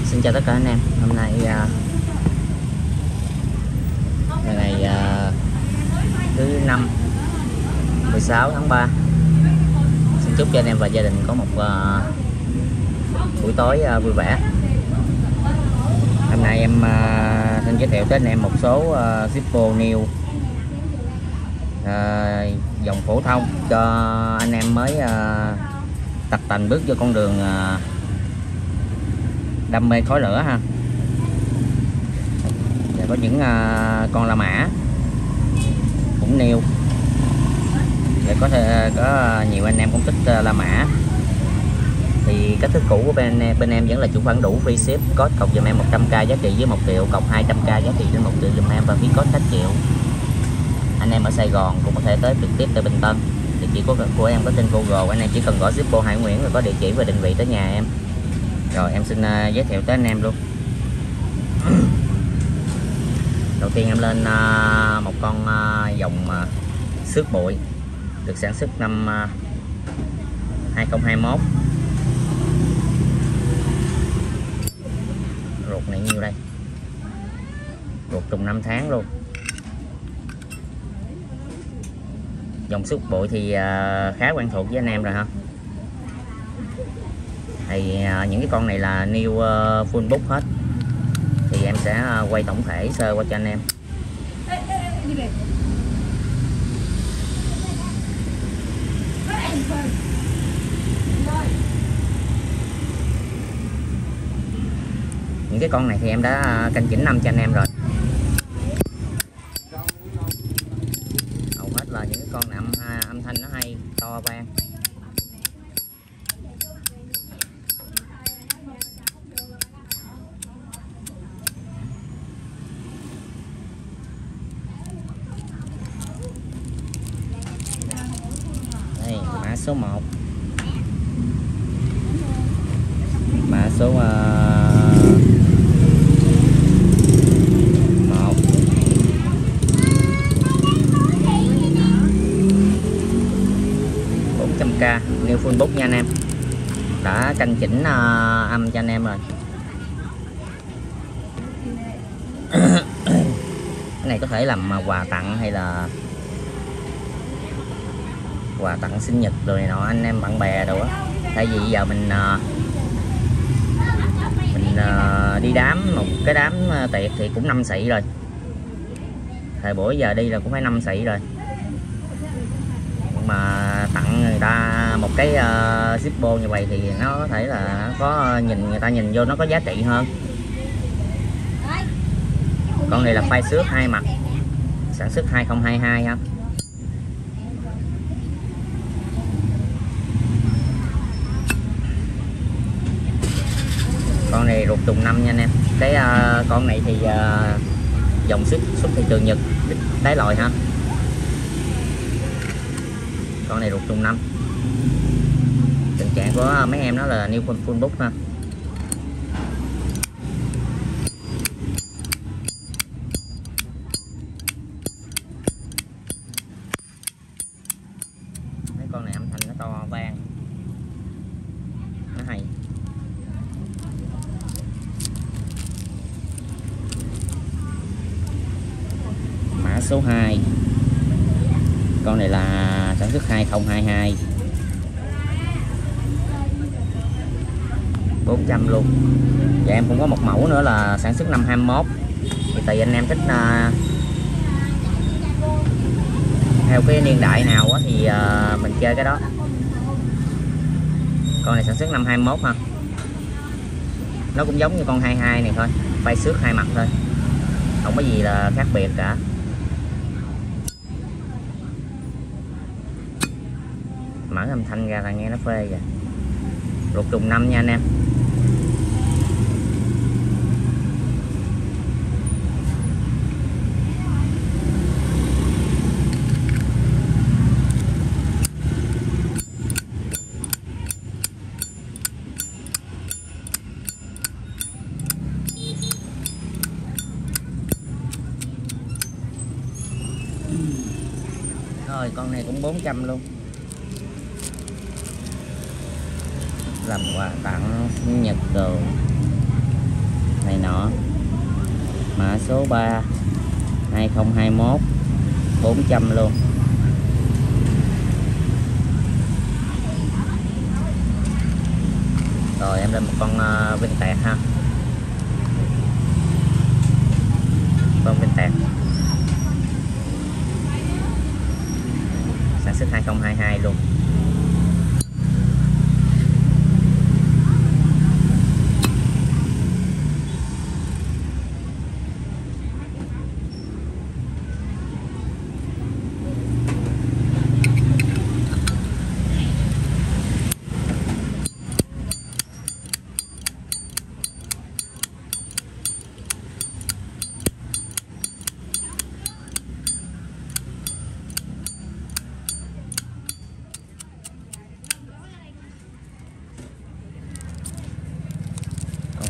Xin chào tất cả anh em. Hôm nay ngày thứ 5 16 tháng 3. Xin chúc cho anh em và gia đình có một buổi tối vui vẻ. Hôm nay em xin giới thiệu tới anh em một số Zippo New dòng phổ thông cho anh em mới tập tành bước vô con đường đam mê khói lửa ha. Và có những con La Mã cũng nêu, để có thể có nhiều anh em cũng thích La Mã. Thì cách thức cũ của bên em vẫn là chủ khoản đủ free ship, code cọc giùm em 100k giá trị với 1 triệu, cọc 200k giá trị đến 1 triệu giùm em và phí code hết triệu. Anh em ở Sài Gòn cũng có thể tới trực tiếp tại Bình Tân. Địa chỉ của em có trên Google, anh em chỉ cần gõ Zippo Hải Nguyễn rồi có địa chỉ và định vị tới nhà em. Rồi em xin giới thiệu tới anh em luôn. Đầu tiên em lên một con dòng xước bụi được sản xuất năm 2021. Ruột này nhiêu đây? Ruột trùng 5 tháng luôn. Dòng xước bụi thì khá quen thuộc với anh em rồi ha. Thì những cái con này là new full book hết. Thì em sẽ quay tổng thể sơ qua cho anh em. Những cái con này thì em đã canh chỉnh năm cho anh em rồi. Hầu hết là những cái con này âm thanh nó hay, to vang. Đây, mã số 1. Mã số 1 400k new full book nha anh em. Đã canh chỉnh âm cho anh em rồi. Cái này có thể làm quà tặng hay là quà tặng sinh nhật rồi này nọ, anh em bạn bè đâu á. Tại vì giờ mình đi đám, một cái đám tiệc thì cũng 5 xị rồi. Thời buổi giờ đi là cũng phải 5 xị rồi. Nhưng mà tặng người ta một cái Zippo như vậy thì nó có thể là có người ta nhìn vô nó có giá trị hơn. Con này là phai xước 2 mặt, sản xuất 2022 ha. Con này ruột trùng 5 nha anh em. Cái con này thì dòng xuất thị trường Nhật đáy lòi ha. Con này ruột trùng 5. Tình trạng của mấy em nó là new full book ha. Mấy con này âm thanh nó to vang, nó hay. Mã số 2. Con này là sản xuất 2022. 400 luôn. Và em cũng có một mẫu nữa là sản xuất năm 21. Thì tùy anh em thích theo cái niên đại nào á thì mình chơi cái đó. Con này sản xuất năm 21 ha. Nó cũng giống như con 22 này thôi, phay xước 2 mặt thôi, không có gì là khác biệt cả. Mở âm thanh ra là nghe nó phê rồi. Ruột trùng 5 nha anh em. Rồi con này cũng 400 luôn. làm quà tặng sinh nhật đồ. số 3 2021 400 luôn. Rồi em lên một con vinh tẹt ha, con vinh tẹt sản xuất 2022 luôn.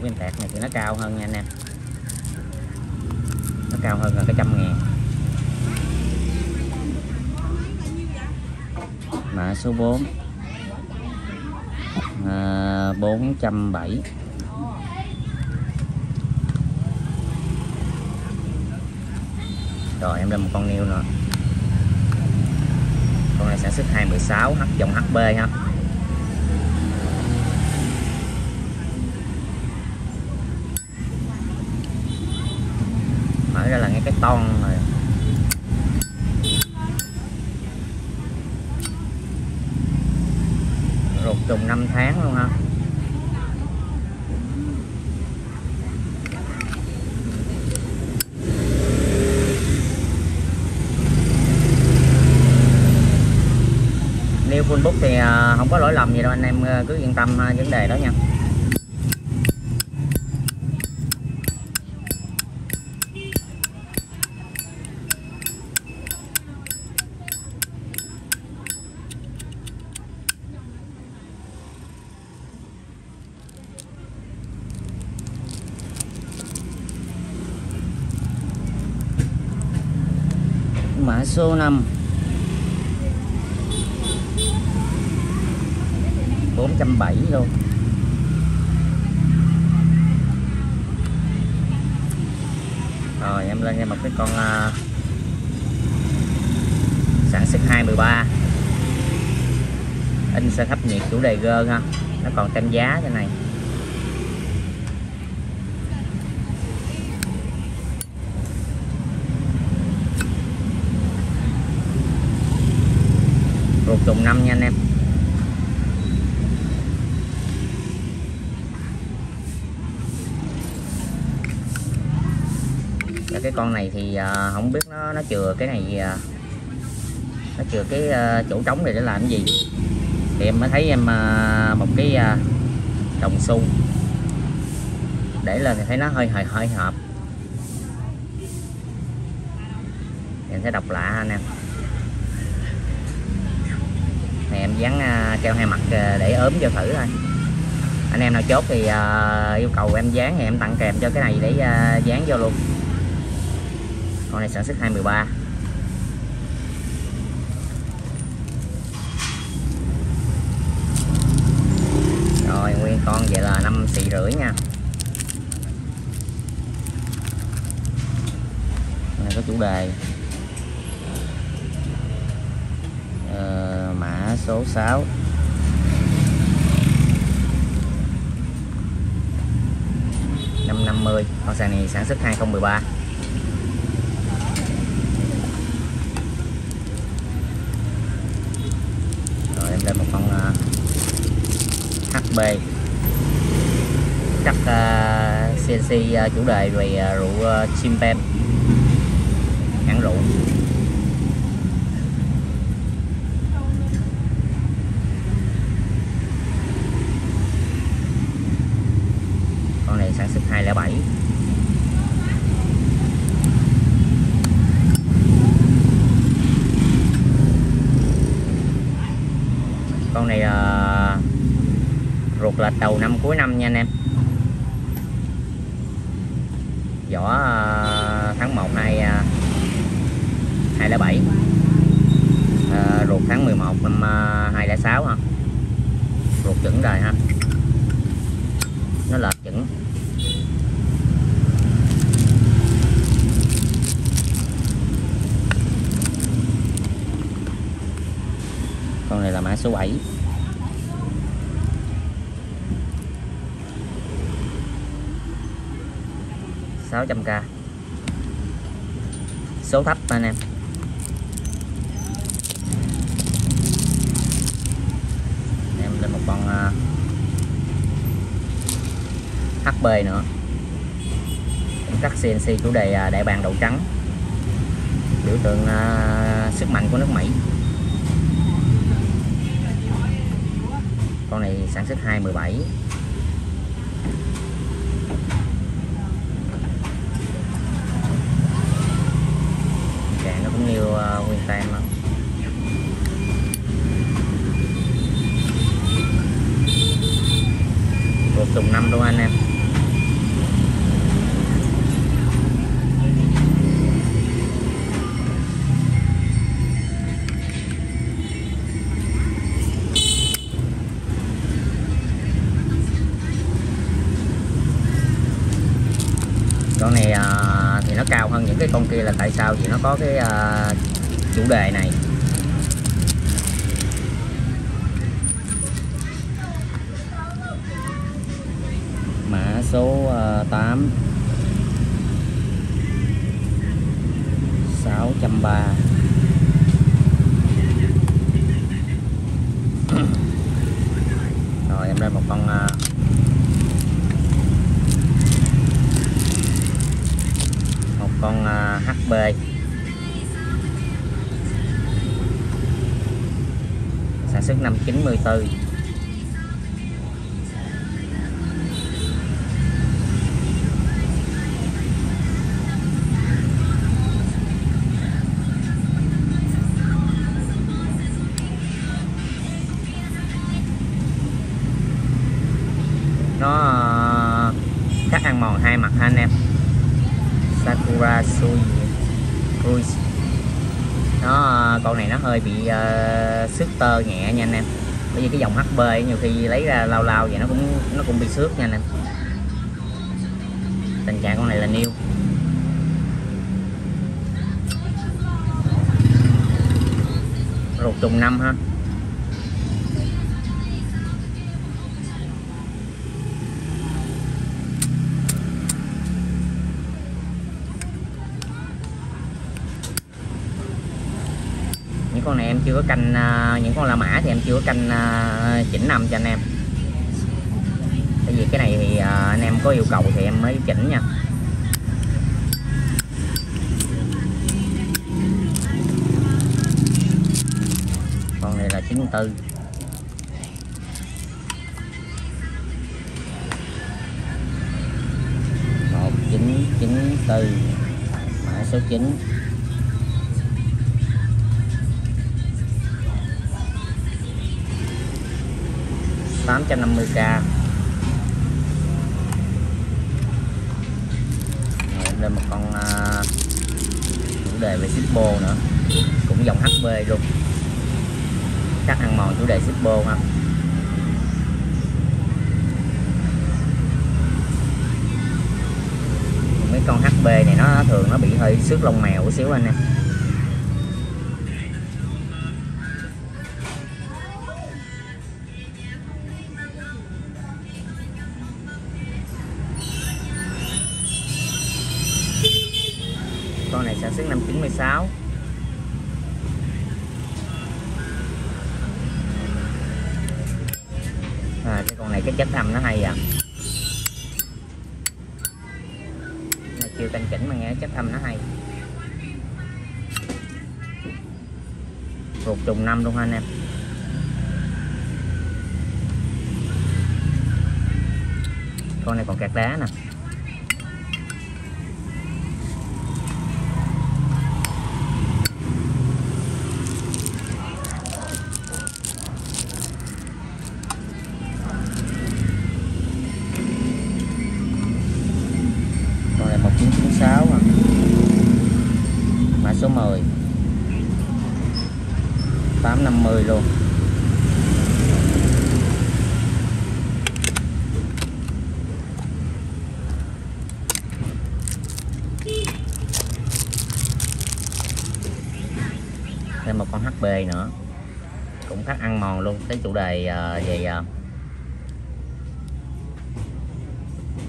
Viên tẹt này thì nó cao hơn nha anh em, nó cao hơn là cái 100.000. Mã số 4 470. Rồi em lên một con nêu nữa, con này sản xuất 2016 dòng HB ha. Mở ra là ngay cái ton rồi. Ruột trùng 5 tháng luôn ha. New full book thì không có lỗi lầm gì đâu anh em, cứ yên tâm vấn đề đó nha. Mã số 5 470 luôn. Rồi em lên một cái con sản xuất 213 in sơ cấp nhiệt chủ đề G ha, nó còn tem giá trên này. Ruột trùng 5 nha anh em. Cái con này thì không biết nó chừa cái này, nó chừa cái chỗ trống này để làm cái gì, thì em mới thấy em một cái đồng xu để lên thì thấy nó hơi hợp. Em sẽ đọc lạ anh em. Này em dán keo hai mặt để ốm cho thử thôi. Anh em nào chốt thì yêu cầu em dán thì em tặng kèm cho cái này để dán vô luôn. Con này sản xuất 213. Rồi nguyên con vậy là 5,5 xị nha. Này có chủ đề mã số 6 550. Con sàn này sản xuất 2013. Rồi em lên một con HB cắt CNC chủ đề về rượu Chimpem, hãng rượu. Con này sản xuất 207. Con này ruột là đầu năm cuối năm nha anh em. Vỏ tháng 1 2007, ruột tháng 11 năm 2006 ha. Ruột chuẩn đời ha, nó lệch chuẩn. số 7. $600k. Số thấp anh em. Em lên một con HB nữa. Em cắt CNC chủ đề đại bàng đầu trắng, biểu tượng sức mạnh của nước Mỹ. Con này sản xuất 217. Càng nó cũng như nguyên tam đó. Một tùng 5 luôn anh em. Con này thì nó cao hơn những cái con kia là tại sao? Vì nó có cái chủ đề này. Mã số 8 630. Rồi em lên một con HB sản xuất năm 94. Nó cắt ăn mòn hai mặt anh em. Sakura Cruise. Con này nó hơi bị xước tơ nhẹ nha anh em, bởi vì cái dòng HB nhiều khi lấy ra lao vậy nó cũng bị xước nha anh em. Tình trạng con này là new. Ruột trùng 5 ha. Những con này em chưa có canh, những con La Mã thì em chưa có canh chỉnh năm cho anh em. Tại vì cái này thì anh em có yêu cầu thì em mới chỉnh nha. Con này là 94. Một 994 mã số 9. $850k. Rồi em lên một con chủ đề về Zippo nữa, cũng dòng HB luôn, cắt ăn mòn chủ đề Zippo ha. Mấy con HB này nó thường nó bị hơi xước lông mèo một xíu anh em. Con này sản xuất năm 96. Cái con này cái chất âm nó hay à. Mà chưa canh chỉnh mà nghe chất âm nó hay. Ruột trùng 5 luôn anh em. Con này còn kẹt đá nè. Con này 1996 à. Mã số 10. 850 luôn. Thêm một con HB nữa, cũng khá ăn mòn luôn. Cái chủ đề về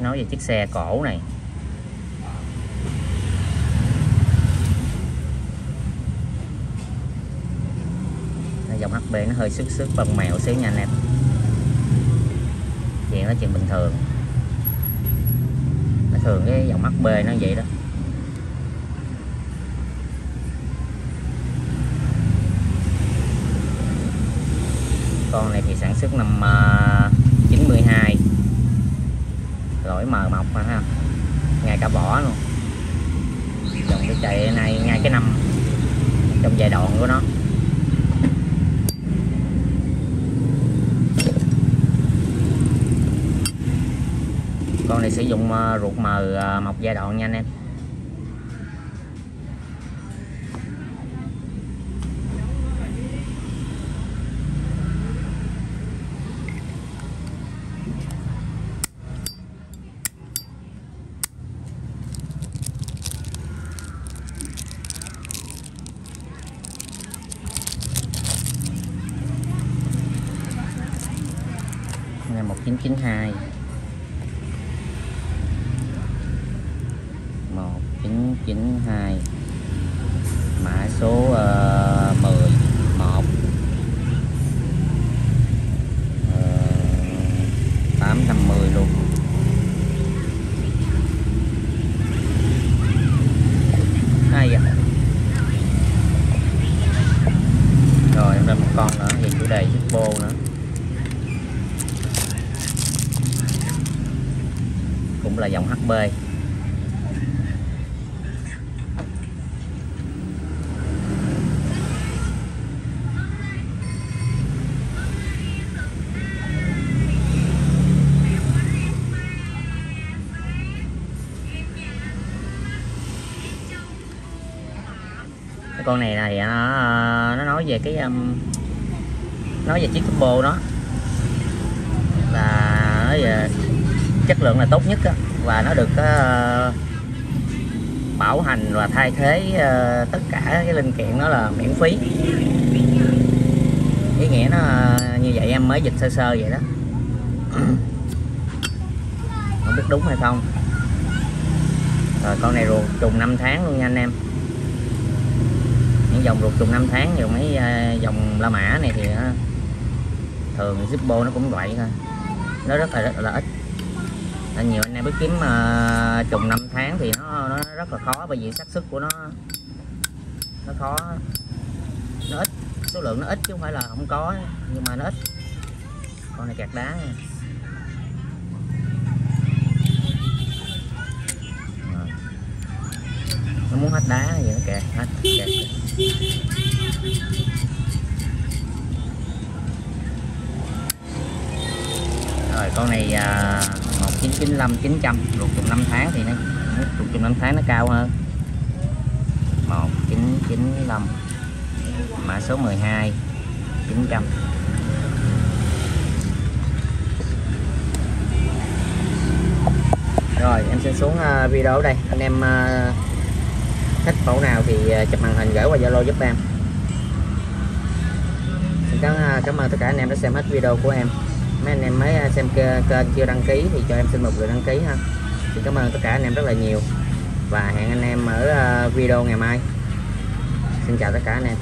nói về chiếc xe cổ này. Dòng HB nó hơi xước bông mèo xíu nha anh em, chuyện đó chuyện bình thường, nó thường cái dòng HB nó vậy đó. Con này thì sản xuất năm 92, lỗi mờ mọc ha, ngay cả vỏ luôn. Dòng cái chạy này ngay cái năm trong giai đoạn của nó. Con này sử dụng ruột mờ mọc giai đoạn nha anh em. Này 1992 1992, mã số 10 1 850 luôn. Hay vậy. Rồi em lên một con nữa về chủ đề Zippo nữa, cũng là dòng HB. Con này thì nó nói về cái nói về chiếc turbo đó là nói về chất lượng là tốt nhất đó, và nó được bảo hành và thay thế tất cả cái linh kiện nó là miễn phí. Ý nghĩa nó như vậy, em mới dịch sơ sơ vậy đó. Không biết đúng hay không. Rồi con này ruột trùng 5 tháng luôn nha anh em. Những dòng ruột trùng 5 tháng, nhiều mấy dòng La Mã này thì thường Zippo nó cũng vậy thôi, nó rất là ít. Nhiều anh em biết kiếm trùng 5 tháng thì nó rất là khó, bởi vì xác suất của nó khó, nó ít, số lượng nó ít chứ không phải là không có, nhưng mà nó ít. Con này kẹt đá nha. Nó muốn hết đá vậy nó kẹt hết, kẹt. Rồi con này 1995 900, ruột trùng 5 tháng thì nó ruột trùng 5 tháng nó cao hơn. 1995, mã số 12 900. Rồi em xin xuống video ở đây. Anh em thích mẫu nào thì chụp màn hình gửi qua Zalo giúp em. Xin cảm ơn tất cả anh em đã xem hết video của em. Mấy anh em mới xem kênh chưa đăng ký thì cho em xin một lượt đăng ký ha. Xin cảm ơn tất cả anh em rất là nhiều, và hẹn anh em ở video ngày mai. Xin chào tất cả anh em.